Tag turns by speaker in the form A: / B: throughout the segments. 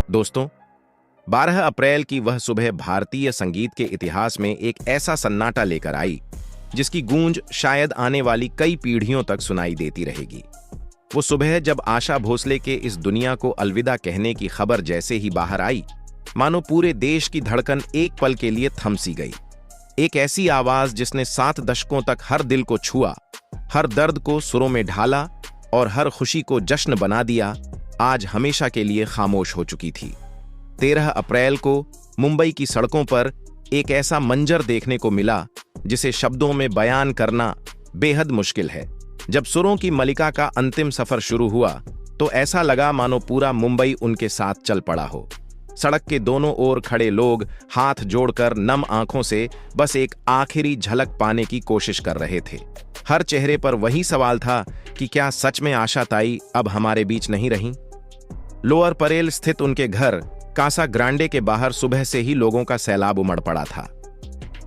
A: दोस्तों, 12 अप्रैल की वह सुबह भारतीय संगीत के इतिहास में एक ऐसा सन्नाटा लेकर आई जिसकी गूंज शायद आने वाली कई पीढ़ियों तक सुनाई देती रहेगी। वो सुबह जब आशा भोसले के इस दुनिया को अलविदा कहने की खबर जैसे ही बाहर आई, मानो पूरे देश की धड़कन एक पल के लिए थम सी गई। एक ऐसी आवाज जिसने 7 दशकों तक हर दिल को छुआ, हर दर्द को सुरों में ढाला और हर खुशी को जश्न बना दिया, आज हमेशा के लिए खामोश हो चुकी थी। 13 अप्रैल को मुंबई की सड़कों पर एक ऐसा मंजर देखने को मिला जिसे शब्दों में बयान करना बेहद मुश्किल है। जब सुरों की मलिका का अंतिम सफर शुरू हुआ तो ऐसा लगा मानो पूरा मुंबई उनके साथ चल पड़ा हो। सड़क के दोनों ओर खड़े लोग हाथ जोड़कर नम आंखों से बस एक आखिरी झलक पाने की कोशिश कर रहे थे। हर चेहरे पर वही सवाल था कि क्या सच में आशा ताई अब हमारे बीच नहीं रहीं? लोअर परेल स्थित उनके घर कासा ग्रांडे के बाहर सुबह से ही लोगों का सैलाब उमड़ पड़ा था।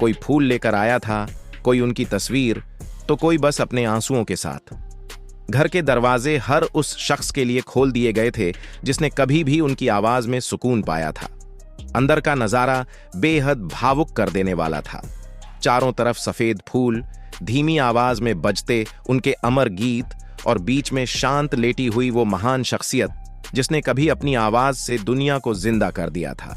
A: कोई फूल लेकर आया था, कोई उनकी तस्वीर, तो कोई बस अपने आंसुओं के साथ। घर के दरवाजे हर उस शख्स के लिए खोल दिए गए थे जिसने कभी भी उनकी आवाज में सुकून पाया था। अंदर का नजारा बेहद भावुक कर देने वाला था। चारों तरफ सफेद फूल धीमी आवाज में बजते उनके अमर गीत, और बीच में शांत लेटी हुई वो महान शख्सियत जिसने कभी अपनी आवाज से दुनिया को जिंदा कर दिया था।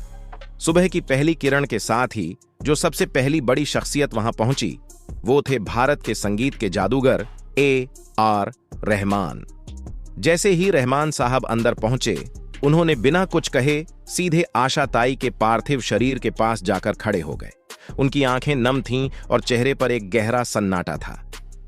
A: सुबह की पहली किरण के साथ ही जो सबसे पहली बड़ी शख्सियत वहां पहुंची वो थे भारत के संगीत के जादूगर AR रहमान। जैसे ही रहमान साहब अंदर पहुंचे, उन्होंने बिना कुछ कहे सीधे आशा ताई के पार्थिव शरीर के पास जाकर खड़े हो गए। उनकी आंखें नम थीं और चेहरे पर एक गहरा सन्नाटा था।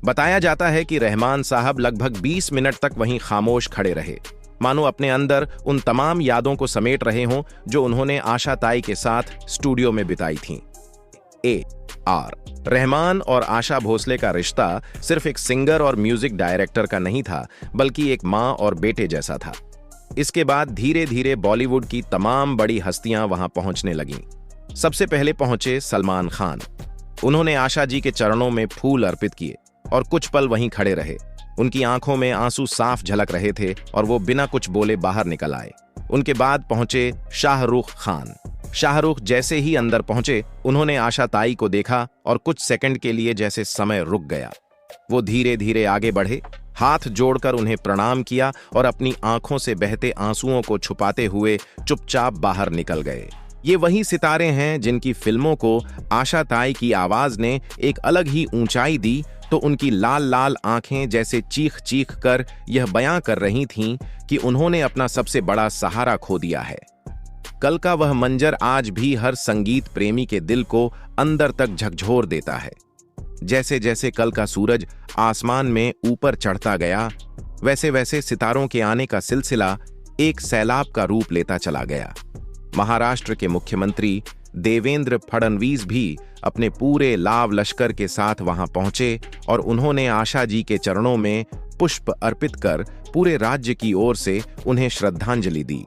A: बताया जाता है कि रहमान साहब लगभग 20 मिनट तक वहीं खामोश खड़े रहे, मानो अपने अंदर उन तमाम यादों को समेट रहे हों जो उन्होंने आशा ताई के साथ स्टूडियो में बिताई थीं। AR रहमान और आशा भोसले का रिश्ता सिर्फ एक सिंगर और म्यूजिक डायरेक्टर का नहीं था, बल्कि एक मां और बेटे जैसा था। इसके बाद धीरे धीरे बॉलीवुड की तमाम बड़ी हस्तियां वहां पहुंचने लगीं। सबसे पहले पहुंचे सलमान खान। उन्होंने आशा जी के चरणों में फूल अर्पित किए और कुछ पल वहीं खड़े रहे। उनकी आंखों में आंसू साफ झलक रहे थे और वो बिना कुछ बोले बाहर निकल आए। उनके बाद पहुंचे शाहरुख खान। शाहरुख जैसे ही अंदर पहुंचे, उन्होंने आशा ताई को देखा और कुछ सेकंड के लिए जैसे समय रुक गया। वो धीरे धीरे आगे बढ़े, हाथ जोड़कर उन्हें प्रणाम किया और अपनी आंखों से बहते आंसुओं को छुपाते हुए चुपचाप बाहर निकल गए। ये वही सितारे हैं जिनकी फिल्मों को आशा ताई की आवाज ने एक अलग ही ऊंचाई दी, तो उनकी लाल लाल आंखें जैसे चीख चीख कर यह बयां कर रही थीं कि उन्होंने अपना सबसे बड़ा सहारा खो दिया है। कल का वह मंजर आज भी हर संगीत प्रेमी के दिल को अंदर तक झकझोर देता है। जैसे जैसे कल का सूरज आसमान में ऊपर चढ़ता गया, वैसे वैसे सितारों के आने का सिलसिला एक सैलाब का रूप लेता चला गया। महाराष्ट्र के मुख्यमंत्री देवेंद्र फडणवीस भी अपने पूरे लाव लश्कर के साथ वहां पहुंचे और उन्होंने आशा जी के चरणों में पुष्प अर्पित कर पूरे राज्य की ओर से उन्हें श्रद्धांजलि दी।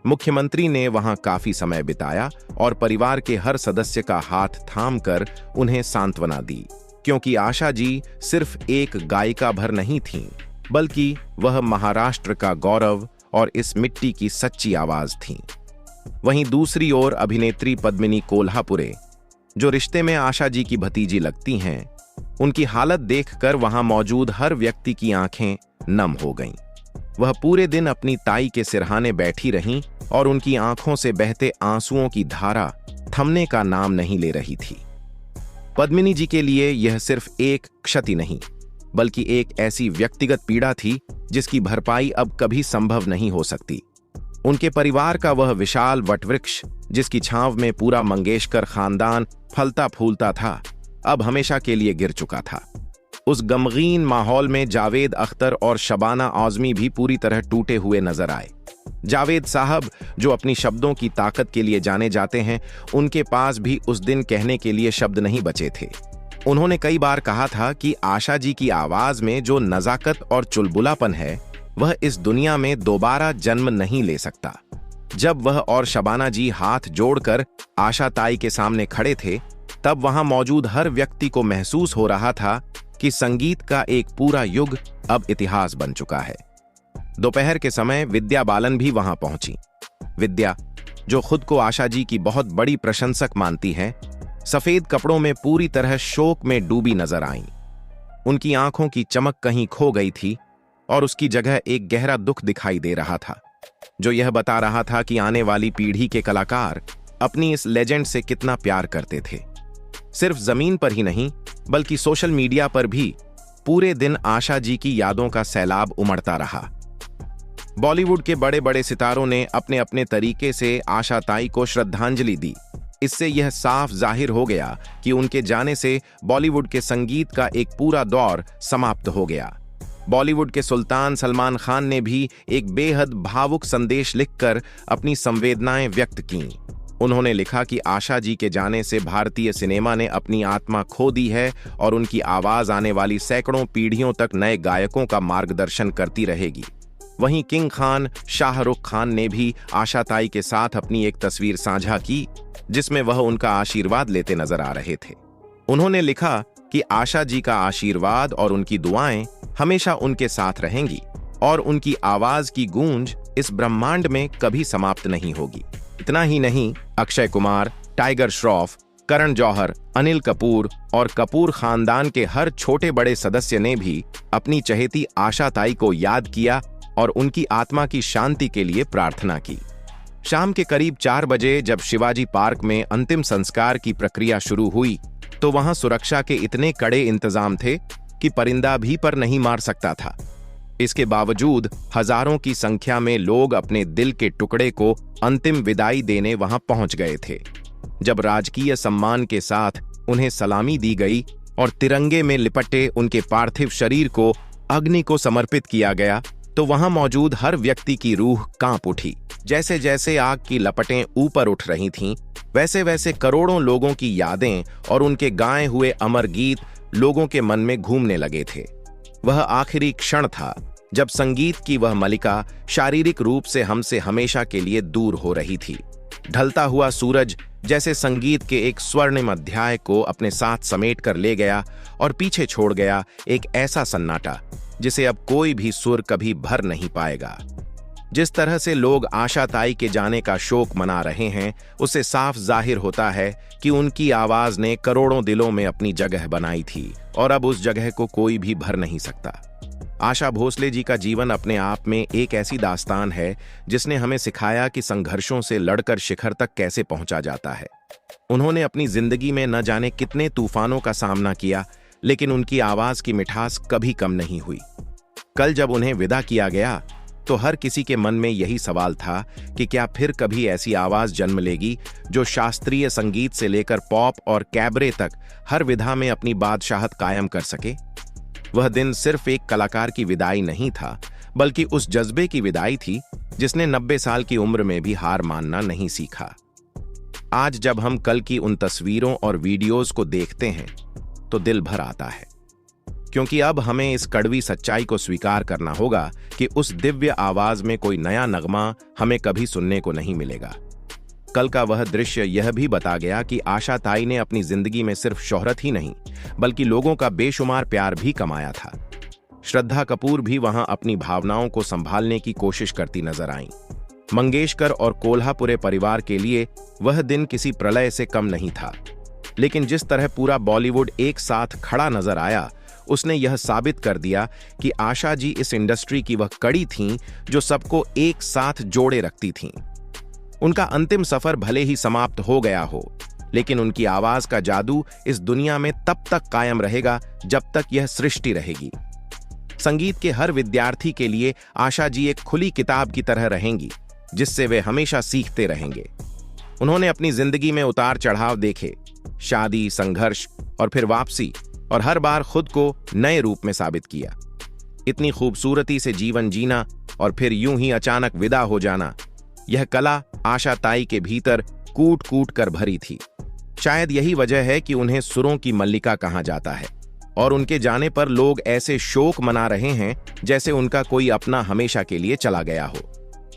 A: मुख्यमंत्री ने वहां काफी समय बिताया और परिवार के हर सदस्य का हाथ थामकर उन्हें सांत्वना दी, क्योंकि आशा जी सिर्फ एक गायिका भर नहीं थीं, बल्कि वह महाराष्ट्र का गौरव और इस मिट्टी की सच्ची आवाज थीं। वहीं दूसरी ओर अभिनेत्री पद्मिनी कोल्हापुरे, जो रिश्ते में आशा जी की भतीजी लगती हैं, उनकी हालत देखकर वहां मौजूद हर व्यक्ति की आंखें नम हो गईं। वह पूरे दिन अपनी ताई के सिरहाने बैठी रहीं और उनकी आंखों से बहते आंसुओं की धारा थमने का नाम नहीं ले रही थी। पद्मिनी जी के लिए यह सिर्फ एक क्षति नहीं, बल्कि एक ऐसी व्यक्तिगत पीड़ा थी जिसकी भरपाई अब कभी संभव नहीं हो सकती। उनके परिवार का वह विशाल वटवृक्ष, जिसकी छांव में पूरा मंगेशकर खानदान फलता फूलता था, अब हमेशा के लिए गिर चुका था। उस गमगीन माहौल में जावेद अख्तर और शबाना आज़मी भी पूरी तरह टूटे हुए नजर आए। जावेद साहब, जो अपनी शब्दों की ताकत के लिए जाने जाते हैं, उनके पास भी उस दिन कहने के लिए शब्द नहीं बचे थे। उन्होंने कई बार कहा था कि आशा जी की आवाज में जो नजाकत और चुलबुलापन है, वह इस दुनिया में दोबारा जन्म नहीं ले सकता। जब वह और शबाना जी हाथ जोड़कर आशा ताई के सामने खड़े थे, तब वहां मौजूद हर व्यक्ति को महसूस हो रहा था कि संगीत का एक पूरा युग अब इतिहास बन चुका है। दोपहर के समय विद्या बालन भी वहां पहुंची। विद्या, जो खुद को आशा जी की बहुत बड़ी प्रशंसक मानती है, सफेद कपड़ों में पूरी तरह शोक में डूबी नजर आईं। उनकी आंखों की चमक कहीं खो गई थी और उसकी जगह एक गहरा दुख दिखाई दे रहा था, जो यह बता रहा था कि आने वाली पीढ़ी के कलाकार अपनी इस लेजेंड से कितना प्यार करते थे। सिर्फ जमीन पर ही नहीं, बल्कि सोशल मीडिया पर भी पूरे दिन आशा जी की यादों का सैलाब उमड़ता रहा। बॉलीवुड के बड़े बड़े सितारों ने अपने अपने तरीके से आशा ताई को श्रद्धांजलि दी। इससे यह साफ जाहिर हो गया कि उनके जाने से बॉलीवुड के संगीत का एक पूरा दौर समाप्त हो गया। बॉलीवुड के सुल्तान सलमान खान ने भी एक बेहद भावुक संदेश लिखकर अपनी संवेदनाएं व्यक्त कीं। उन्होंने लिखा कि आशा जी के जाने से भारतीय सिनेमा ने अपनी आत्मा खो दी है और उनकी आवाज आने वाली सैकड़ों पीढ़ियों तक नए गायकों का मार्गदर्शन करती रहेगी। वहीं किंग खान शाहरुख खान ने भी आशा ताई के साथ अपनी एक तस्वीर साझा की, जिसमें वह उनका आशीर्वाद लेते नजर आ रहे थे। उन्होंने लिखा कि आशा जी का आशीर्वाद और उनकी दुआएं हमेशा उनके साथ रहेंगी और उनकी आवाज की गूंज इस ब्रह्मांड में कभी समाप्त नहीं होगी। इतना ही नहीं, अक्षय कुमार, टाइगर श्रॉफ, करण जौहर, अनिल कपूर और कपूर खानदान के हर छोटे बड़े सदस्य ने भी अपनी चहेती आशा ताई को याद किया और उनकी आत्मा की शांति के लिए प्रार्थना की। शाम के करीब 4 बजे जब शिवाजी पार्क में अंतिम संस्कार की प्रक्रिया शुरू हुई, तो वहां सुरक्षा के इतने कड़े इंतजाम थे कि परिंदा भी पर नहीं मार सकता था। इसके बावजूद हजारों की संख्या में लोग अपने दिल के टुकड़े को अंतिम विदाई देने वहां पहुंच गए थे। जब राजकीय सम्मान के साथ उन्हें सलामी दी गई और तिरंगे में लिपटे उनके पार्थिव शरीर को अग्नि को समर्पित किया गया, तो वहां मौजूद हर व्यक्ति की रूह कांप उठी। जैसे जैसे आग की लपटें ऊपर उठ रही थीं, वैसे वैसे करोड़ों लोगों की यादें और उनके गाए हुए अमर गीत लोगों के मन में घूमने लगे थे। वह आखिरी क्षण था जब संगीत की वह मलिका शारीरिक रूप से हमसे हमेशा के लिए दूर हो रही थी। ढलता हुआ सूरज जैसे संगीत के एक स्वर्णिम अध्याय को अपने साथ समेट कर ले गया और पीछे छोड़ गया एक ऐसा सन्नाटा जिसे अब कोई भी सुर कभी भर नहीं पाएगा। जिस तरह से लोग आशा ताई के जाने का शोक मना रहे हैं, उससे साफ जाहिर होता है कि उनकी आवाज ने करोड़ों दिलों में अपनी जगह बनाई थी और अब उस जगह को कोई भी भर नहीं सकता। आशा भोसले जी का जीवन अपने आप में एक ऐसी दास्तान है जिसने हमें सिखाया कि संघर्षों से लड़कर शिखर तक कैसे पहुंचा जाता है। उन्होंने अपनी जिंदगी में न जाने कितने तूफानों का सामना किया, लेकिन उनकी आवाज की मिठास कभी कम नहीं हुई। कल जब उन्हें विदा किया गया, तो हर किसी के मन में यही सवाल था कि क्या फिर कभी ऐसी आवाज जन्म लेगी जो शास्त्रीय संगीत से लेकर पॉप और कैबरे तक हर विधा में अपनी बादशाहत कायम कर सके। वह दिन सिर्फ एक कलाकार की विदाई नहीं था, बल्कि उस जज्बे की विदाई थी जिसने 90 साल की उम्र में भी हार मानना नहीं सीखा। आज जब हम कल की उन तस्वीरों और वीडियोज को देखते हैं तो दिल भर आता है, क्योंकि अब हमें इस कड़वी सच्चाई को स्वीकार करना होगा कि उस दिव्य आवाज में कोई नया नगमा हमें कभी सुनने को नहीं मिलेगा। कल का वह दृश्य यह भी बता गया कि आशा ताई ने अपनी जिंदगी में सिर्फ शोहरत ही नहीं, बल्कि लोगों का बेशुमार प्यार भी कमाया था। श्रद्धा कपूर भी वहां अपनी भावनाओं को संभालने की कोशिश करती नजर आईं। मंगेशकर और कोल्हापुरे परिवार के लिए वह दिन किसी प्रलय से कम नहीं था, लेकिन जिस तरह पूरा बॉलीवुड एक साथ खड़ा नजर आया, उसने यह साबित कर दिया कि आशा जी इस इंडस्ट्री की वह कड़ी थीं जो सबको एक साथ जोड़े रखती थीं। उनका अंतिम सफर भले ही समाप्त हो गया हो, लेकिन उनकी आवाज का जादू इस दुनिया में तब तक कायम रहेगा जब तक यह सृष्टि रहेगी। संगीत के हर विद्यार्थी के लिए आशा जी एक खुली किताब की तरह रहेंगी, जिससे वे हमेशा सीखते रहेंगे। उन्होंने अपनी जिंदगी में उतार चढ़ाव देखे, शादी, संघर्ष और फिर वापसी, और हर बार खुद को नए रूप में साबित किया। इतनी खूबसूरती से जीवन जीना और फिर यूं ही अचानक विदा हो जाना, यह कला आशा ताई के भीतर कूट कूट कर भरी थी। शायद यही वजह है कि उन्हें सुरों की मल्लिका कहा जाता है और उनके जाने पर लोग ऐसे शोक मना रहे हैं जैसे उनका कोई अपना हमेशा के लिए चला गया हो।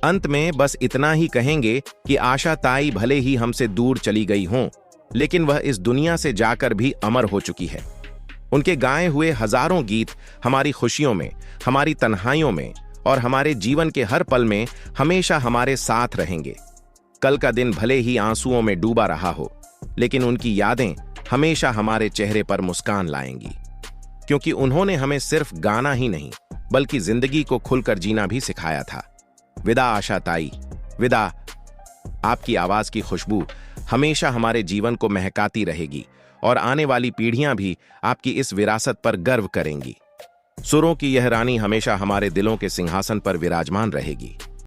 A: अंत में बस इतना ही कहेंगे कि आशा ताई भले ही हमसे दूर चली गई हों, लेकिन वह इस दुनिया से जाकर भी अमर हो चुकी है। उनके गाए हुए हजारों गीत हमारी खुशियों में, हमारी तन्हाइयों में और हमारे जीवन के हर पल में हमेशा हमारे साथ रहेंगे। कल का दिन भले ही आंसुओं में डूबा रहा हो, लेकिन उनकी यादें हमेशा हमारे चेहरे पर मुस्कान लाएंगी, क्योंकि उन्होंने हमें सिर्फ गाना ही नहीं बल्कि जिंदगी को खुलकर जीना भी सिखाया था। विदा आशा ताई, विदा। आपकी आवाज की खुशबू हमेशा हमारे जीवन को महकाती रहेगी और आने वाली पीढ़ियां भी आपकी इस विरासत पर गर्व करेंगी। सुरों की यह रानी हमेशा हमारे दिलों के सिंहासन पर विराजमान रहेगी।